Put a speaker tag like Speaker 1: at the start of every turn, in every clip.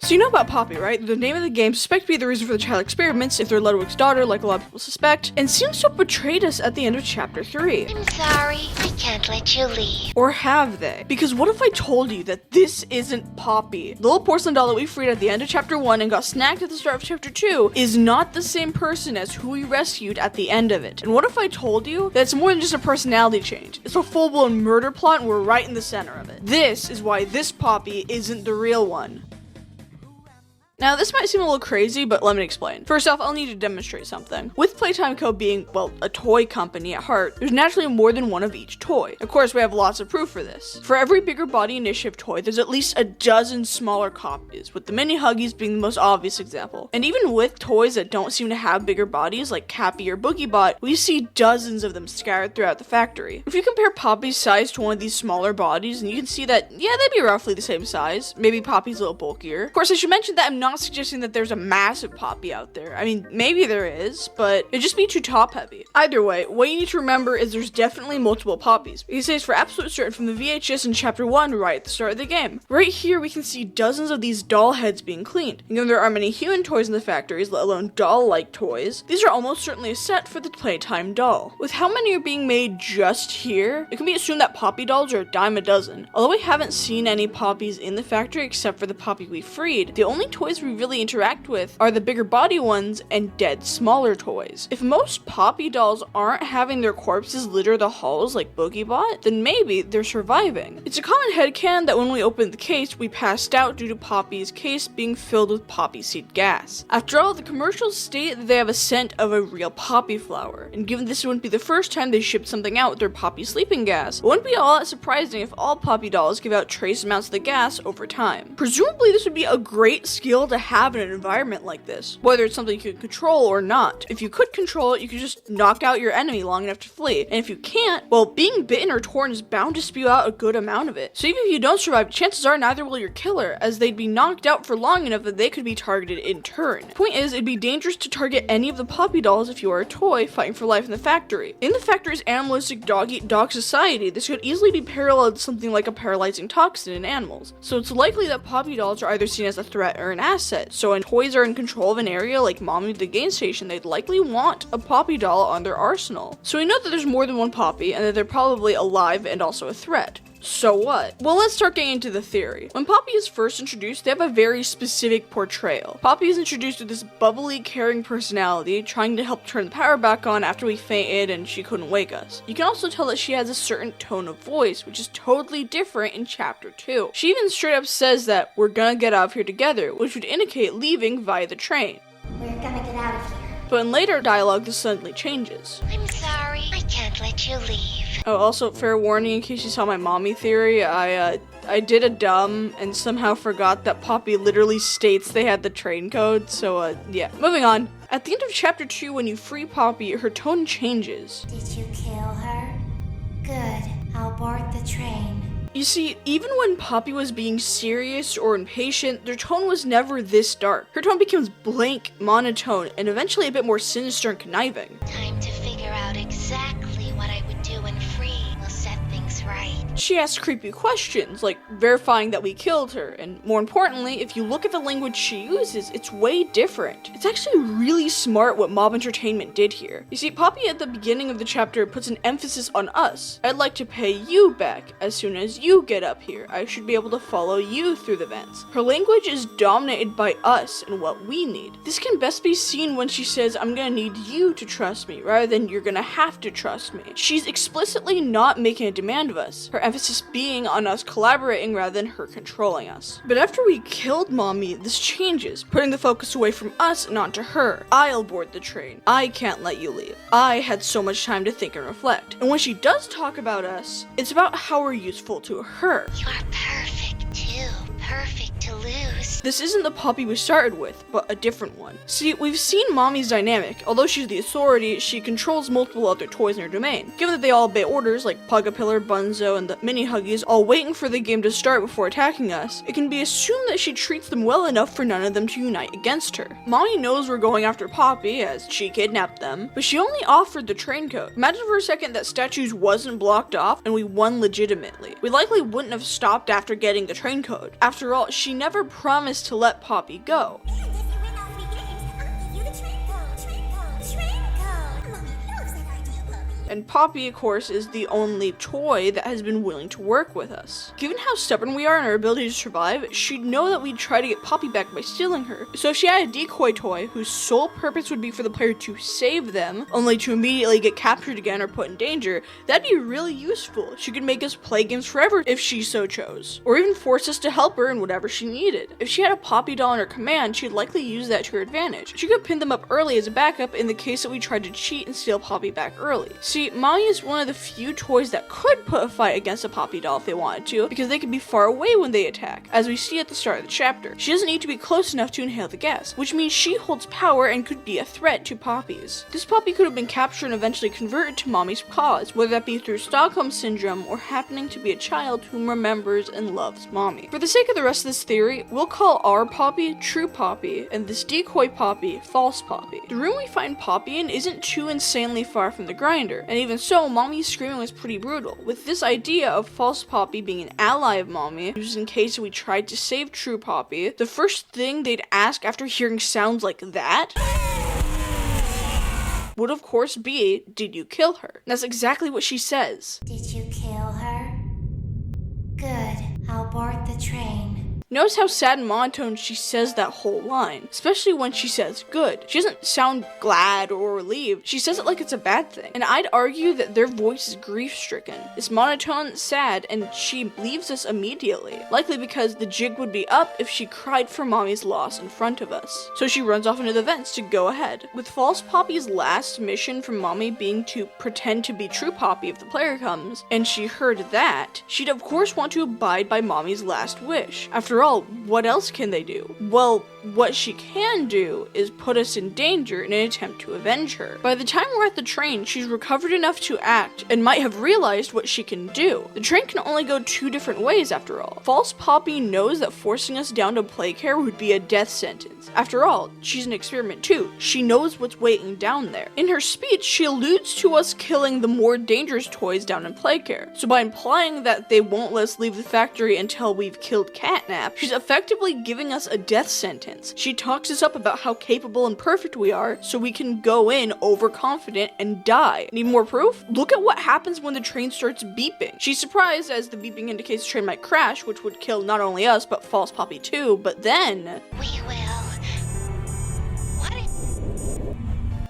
Speaker 1: So you know about Poppy, right? The name of the game suspected to be the reason for the child experiments if they're Ludwig's daughter, like a lot of people suspect, and seems to have betrayed us at the end of chapter 3.
Speaker 2: I'm sorry, I can't let you leave.
Speaker 1: Or have they? Because what if I told you that this isn't Poppy? The little porcelain doll that we freed at the end of chapter 1 and got snagged at the start of chapter 2 is not the same person as who we rescued at the end of it. And what if I told you that it's more than just a personality change? It's a full-blown murder plot and we're right in the center of it. This is why this Poppy isn't the real one. Now, this might seem a little crazy, but let me explain. First off, I'll need to demonstrate something. With Playtime Co. being, well, a toy company at heart, there's naturally more than one of each toy. Of course, we have lots of proof for this. For every Bigger Body Initiative toy, there's at least a dozen smaller copies, with the Mini Huggies being the most obvious example. And even with toys that don't seem to have bigger bodies, like Cappy or BoogieBot, we see dozens of them scattered throughout the factory. If you compare Poppy's size to one of these smaller bodies, and you can see that, yeah, they'd be roughly the same size. Maybe Poppy's a little bulkier. Of course, I should mention that I'm not suggesting that there's a massive Poppy out there. I mean, maybe there is, but it'd just be too top heavy. Either way, what you need to remember is there's definitely multiple Poppies. You can say it's for absolute certain from the VHS in chapter 1 right at the start of the game. Right here, we can see dozens of these doll heads being cleaned. And given there are many human toys in the factories, let alone doll-like toys, these are almost certainly a set for the Playtime doll. With how many are being made just here, it can be assumed that Poppy dolls are a dime a dozen. Although we haven't seen any Poppies in the factory except for the Poppy we freed, the only toys we really interact with are the bigger body ones and dead smaller toys. If most Poppy dolls aren't having their corpses litter the halls like BoogieBot, then maybe they're surviving. It's a common headcanon that when we opened the case, we passed out due to Poppy's case being filled with poppy seed gas. After all, the commercials state that they have a scent of a real poppy flower, and given this wouldn't be the first time they shipped something out with their poppy sleeping gas, it wouldn't be all that surprising if all Poppy dolls give out trace amounts of the gas over time. Presumably, this would be a great skill to have in an environment like this, whether it's something you can control or not. If you could control it, you could just knock out your enemy long enough to flee, and if you can't, well, being bitten or torn is bound to spew out a good amount of it. So even if you don't survive, chances are neither will your killer, as they'd be knocked out for long enough that they could be targeted in turn. Point is, it'd be dangerous to target any of the Poppy dolls if you are a toy fighting for life in the factory. In the factory's animalistic dog-eat-dog society, this could easily be paralleled to something like a paralyzing toxin in animals. So it's likely that Poppy dolls are either seen as a threat or an asset. So when toys are in control of an area like Mommy the Game Station, they'd likely want a Poppy doll on their arsenal. So we know that there's more than one Poppy and that they're probably alive and also a threat. So what? Well, let's start getting into the theory. When Poppy is first introduced, they have a very specific portrayal. Poppy is introduced with this bubbly, caring personality, trying to help turn the power back on after we fainted and she couldn't wake us. You can also tell that she has a certain tone of voice, which is totally different in chapter 2. She even straight up says that we're gonna get out of here together, which would indicate leaving via the train.
Speaker 2: We're gonna get out of here.
Speaker 1: But in later dialogue, this suddenly changes.
Speaker 2: I'm sorry, I can't let you leave.
Speaker 1: Oh, also, fair warning, in case you saw my mommy theory, I did a dumb and somehow forgot that Poppy literally states they had the train code, so, yeah. Moving on. At the end of chapter 2, when you free Poppy, her tone changes.
Speaker 2: Did you kill her? Good, I'll board the train.
Speaker 1: You see, even when Poppy was being serious or impatient, their tone was never this dark. Her tone becomes blank, monotone, and eventually a bit more sinister and conniving.
Speaker 2: Time to figure out exactly what I would do when free. We'll set things right.
Speaker 1: She asks creepy questions, like verifying that we killed her, and more importantly, if you look at the language she uses, it's way different. It's actually really smart what Mob Entertainment did here. You see, Poppy at the beginning of the chapter puts an emphasis on us. I'd like to pay you back. As soon as you get up here, I should be able to follow you through the vents. Her language is dominated by us and what we need. This can best be seen when she says, I'm gonna need you to trust me, rather than you're gonna have to trust me. She's explicitly not making a demand of us. Her emphasis being on us collaborating rather than her controlling us. But after we killed Mommy, this changes, putting the focus away from us and onto her. I'll board the train. I can't let you leave. I had so much time to think and reflect. And when she does talk about us, it's about how we're useful to her.
Speaker 2: You're perfect too. Perfect to lose.
Speaker 1: This isn't the Poppy we started with, but a different one. See, we've seen Mommy's dynamic. Although she's the authority, she controls multiple other toys in her domain. Given that they all obey orders, like Pugapillar, Bunzo, and the Mini Huggies, all waiting for the game to start before attacking us, it can be assumed that she treats them well enough for none of them to unite against her. Mommy knows we're going after Poppy, as she kidnapped them, but she only offered the train code. Imagine for a second that statues wasn't blocked off and we won legitimately. We likely wouldn't have stopped after getting the train code. After all, she never promised promised to let Poppy go.
Speaker 3: And if you win all 3 games, I'll give you the train code. Train code. Mommy loves that idea, Poppy.
Speaker 1: And Poppy, of course, is the only toy that has been willing to work with us. Given how stubborn we are in our ability to survive, she'd know that we'd try to get Poppy back by stealing her. So if she had a decoy toy whose sole purpose would be for the player to save them, only to immediately get captured again or put in danger, that'd be really useful. She could make us play games forever if she so chose, or even force us to help her in whatever she needed. If she had a Poppy doll in her command, she'd likely use that to her advantage. She could pin them up early as a backup in the case that we tried to cheat and steal Poppy back early. See, Mommy is one of the few toys that could put a fight against a Poppy doll if they wanted to, because they could be far away when they attack, as we see at the start of the chapter. She doesn't need to be close enough to inhale the gas, which means she holds power and could be a threat to Poppy's. This Poppy could have been captured and eventually converted to Mommy's cause, whether that be through Stockholm Syndrome or happening to be a child who remembers and loves Mommy. For the sake of the rest of this theory, we'll call our Poppy True Poppy, and this decoy Poppy False Poppy. The room we find Poppy in isn't too insanely far from the grinder, and even so, Mommy's screaming was pretty brutal, with this idea of False Poppy being an ally of Mommy, just in case we tried to save True Poppy. The first thing they'd ask after hearing sounds like that would of course be, did you kill her? And that's exactly what she says.
Speaker 3: Did you kill her? Good. I'll board the train.
Speaker 1: Notice how sad and monotone she says that whole line, especially when she says good. She doesn't sound glad or relieved. She says it like it's a bad thing. And I'd argue that their voice is grief-stricken. It's monotone, sad, and she leaves us immediately. Likely because the jig would be up if she cried for Mommy's loss in front of us. So she runs off into the vents to go ahead. With False Poppy's last mission from Mommy being to pretend to be True Poppy if the player comes, and she heard that, she'd of course want to abide by Mommy's last wish. After all, what else can they do? Well, what she can do is put us in danger in an attempt to avenge her. By the time we're at the train, she's recovered enough to act and might have realized what she can do. The train can only go 2 different ways after all. False Poppy knows that forcing us down to play care would be a death sentence. After all, she's an experiment too. She knows what's waiting down there. In her speech, she alludes to us killing the more dangerous toys down in play care. So by implying that they won't let us leave the factory until we've killed Catnap, she's effectively giving us a death sentence. She talks us up about how capable and perfect we are so we can go in overconfident and die. Need more proof? Look at what happens when the train starts beeping. She's surprised as the beeping indicates the train might crash, which would kill not only us but False Poppy too, but then
Speaker 2: We will. What?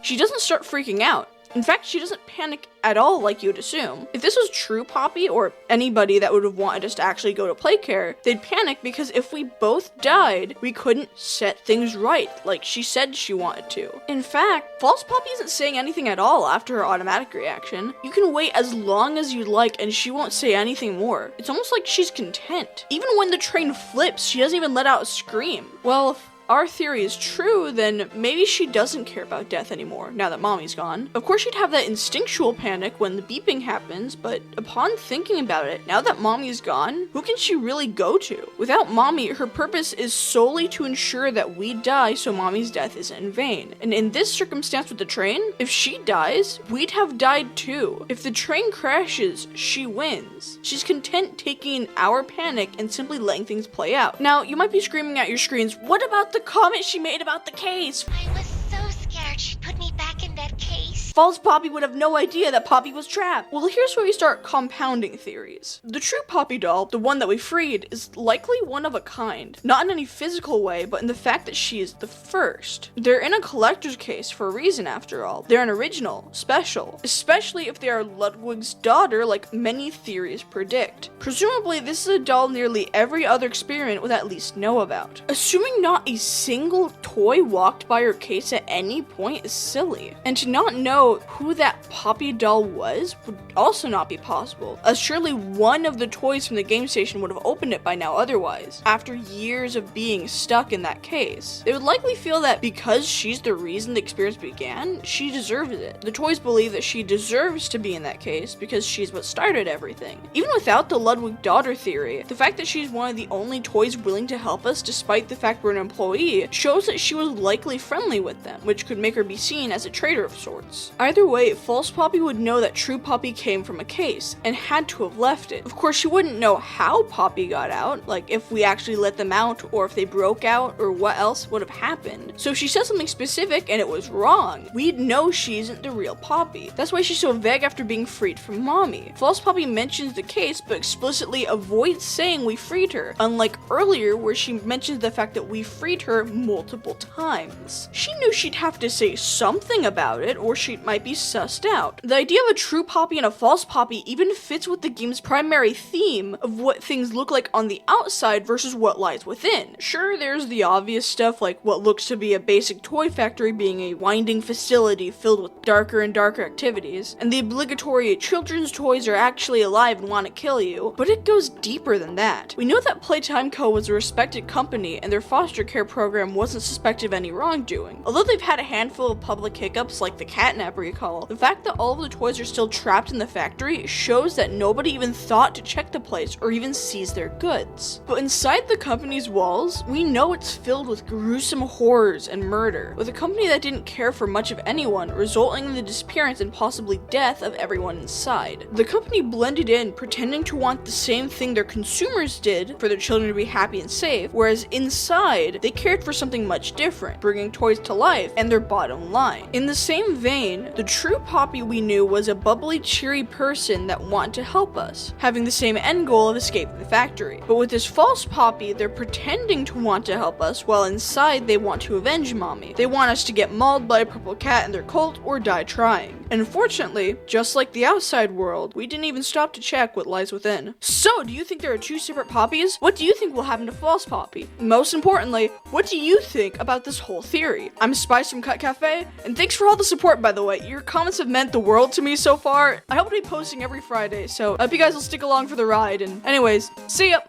Speaker 1: she doesn't start freaking out. In fact, she doesn't panic at all like you'd assume. If this was True Poppy or anybody that would have wanted us to actually go to play care, they'd panic because if we both died, we couldn't set things right like she said she wanted to. In fact, False Poppy isn't saying anything at all after her automatic reaction. You can wait as long as you like and she won't say anything more. It's almost like she's content. Even when the train flips, she doesn't even let out a scream. Well, if our theory is true, then maybe she doesn't care about death anymore, now that Mommy's gone. Of course she'd have that instinctual panic when the beeping happens, but upon thinking about it, now that Mommy's gone, who can she really go to? Without Mommy, her purpose is solely to ensure that we die so Mommy's death isn't in vain. And in this circumstance with the train, if she dies, we'd have died too. If the train crashes, she wins. She's content taking our panic and simply letting things play out. Now, you might be screaming at your screens, what about the comment she made about the case?
Speaker 2: I was so scared she'd put me back in that case.
Speaker 1: False Poppy would have no idea that Poppy was trapped. Well, here's where we start compounding theories. The True Poppy doll, the one that we freed, is likely one of a kind. Not in any physical way, but in the fact that she is the first. They're in a collector's case for a reason after all. They're an original, special, especially if they are Ludwig's daughter like many theories predict. Presumably, this is a doll nearly every other experiment would at least know about. Assuming not a single toy walked by her case at any point is silly. And to not know who that Poppy doll was would also not be possible, as surely one of the toys from the game station would have opened it by now otherwise, after years of being stuck in that case. They would likely feel that because she's the reason the experience began, she deserves it. The toys believe that she deserves to be in that case because she's what started everything. Even without the Ludwig daughter theory, the fact that she's one of the only toys willing to help us despite the fact we're an employee shows that she was likely friendly with them, which could make her be seen as a traitor of sorts. Either way, false Poppy would know that true Poppy came from a case and had to have left it. Of course, she wouldn't know how Poppy got out, like if we actually let them out or if they broke out or what else would have happened. So if she said something specific and it was wrong, we'd know she isn't the real Poppy. That's why she's so vague after being freed from Mommy. False Poppy mentions the case but explicitly avoids saying we freed her, unlike earlier where she mentions the fact that we freed her multiple times. She knew she'd have to say something about it or she might be sussed out. The idea of a true Poppy and a false Poppy even fits with the game's primary theme of what things look like on the outside versus what lies within. Sure, there's the obvious stuff like what looks to be a basic toy factory being a winding facility filled with darker and darker activities, and the obligatory children's toys are actually alive and want to kill you, but it goes deeper than that. We know that Playtime Co. was a respected company and their foster care program wasn't suspected of any wrongdoing. Although they've had a handful of public hiccups like the catnap recall, the fact that all of the toys are still trapped in the factory shows that nobody even thought to check the place or even seize their goods. But inside the company's walls, we know it's filled with gruesome horrors and murder, with a company that didn't care for much of anyone, resulting in the disappearance and possibly death of everyone inside. The company blended in, pretending to want the same thing their consumers did for their children to be happy and safe, whereas inside, they cared for something much different, bringing toys to life and their bottom line. In the same vein, the true Poppy we knew was a bubbly, cheery person that wanted to help us, having the same end goal of escaping the factory. But with this false Poppy, they're pretending to want to help us, while inside they want to avenge Mommy. They want us to get mauled by a purple cat in their cult or die trying. And unfortunately, just like the outside world, we didn't even stop to check what lies within. So, do you think there are two separate Poppies? What do you think will happen to false Poppy? Most importantly, what do you think about this whole theory? I'm Spice from Cut Cafe, and thanks for all the support, by the way. Your comments have meant the world to me so far. I hope to be posting every Friday, so I hope you guys will stick along for the ride, and anyways, see ya!